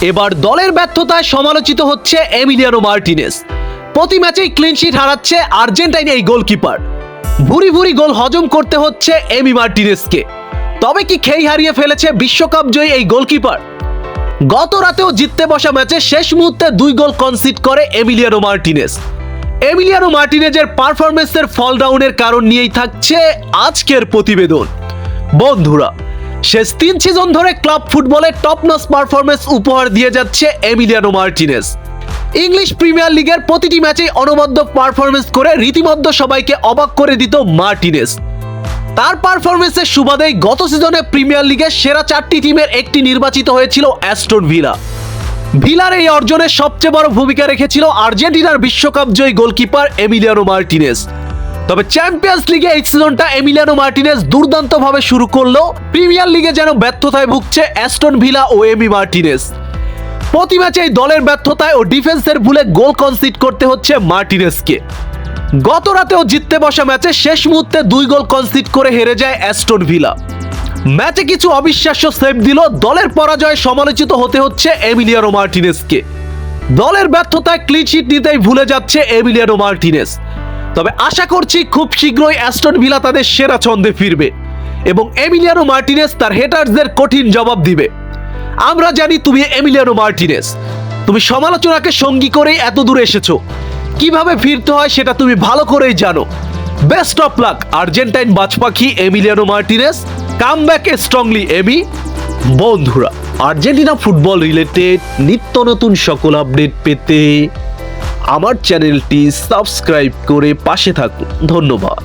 এবার দলের ব্যর্থতায় সমালোচিত হচ্ছে এমিলিয়ানো মার্টিনেজ। প্রতি ম্যাচেই ক্লিনশিট হারাচ্ছে আর্জেন্টাইন এই গোলকিপার। ভুরি ভুরি গোল হজম করতে হচ্ছে এমি মার্টিনেজকে। তবে কি খেই হারিয়ে ফেলেছে বিশ্বকাপ জয়ী এই গোলকিপার? গত রাতেও জিততে বসা ম্যাচে শেষ মুহূর্তে 2 গোল কনসিড করে এমিলিয়ানো মার্টিনেজ। এমিলিয়ানো মার্টিনেজের পারফরমেন্সের ফল ডাউনের কারণ নিয়েই থাকছে আজকের প্রতিবেদন। বন্ধুরা, শেষ 3 সিজন ধরে ক্লাব ফুটবলে টপ নচ পারফরমেন্স উপহার দিয়ে যাচ্ছে এমিলিয়ানো মার্টিনেজ। ইংলিশ প্রিমিয়ার লিগের প্রতিটি ম্যাচেই অনবদ্য পারফরমেন্স করে রীতিমতো সবাইকে অবাক করে দিত মার্টিনেজ। তার পারফরমেন্সের সুবাদেই গত সিজনে প্রিমিয়ার লিগের সেরা 4টি টিমের একটি নির্বাচিত হয়েছিল অ্যাস্টন ভিলা। ভিলার এই অর্জনের সবচেয়ে বড় ভূমিকা রেখেছিল আর্জেন্টিনার বিশ্বকাপ জয়ী গোলকিপার এমিলিয়ানো মার্টিনেজ। তবে চ্যাম্পিয়ন্স লিগে এই সিজনটা এমিলিয়ানো মার্টিনেজ দুর্দান্তভাবে শুরু করলেও প্রিমিয়ার লিগে যেন ব্যর্থতায় ভুগছে অ্যাস্টন ভিলা ও এমি মার্টিনেজ। প্রতি ম্যাচে এই দলের ব্যর্থতায় ও ডিফেন্সের ভুলে গোল কনসিড করতে হচ্ছে মার্টিনেজকে। গত রাতেও জিততে বসা ম্যাচে শেষ মুহূর্তে 2 গোল কনসিড করে হেরে যায় অ্যাস্টন ভিলা। ম্যাচে কিছু অবিশ্বাস্য সেভ দিল দলের পরাজয়ে সমালোচিত হতে হচ্ছে এমিলিয়ানো মার্টিনেজকে। দলের ব্যর্থতায় ক্লিনশিট নিতেই ভুলে যাচ্ছে এমিলিয়ানো মার্টিনেজ। তবে আশা করছি খুব শীঘ্রই অ্যাস্টন ভিলা তাদের সেরা ছন্দে ফিরবে এবং এমিলিয়ানো মার্টিনেজ তার হেটারদের কঠিন জবাব দিবে। আমরা জানি তুমি এমিলিয়ানো মার্টিনেজ, তুমি সমালোচনাকে সঙ্গী করেই এত দূরে এসেছো। কিভাবে ফিরতে হয় সেটা তুমি ভালো করেই জানো। বেস্ট অফ লাক আর্জেন্টাইন বাজপাখি Emiliano Martinez, come back strongly Emi. বন্ধুরা, আর্জেন্টিনা ফুটবল রিলেটেড নিত্য নতুন সকল আপডেট পেতে আমার চ্যানেলটি সাবস্ক্রাইব করে পাশে থাকুন। ধন্যবাদ।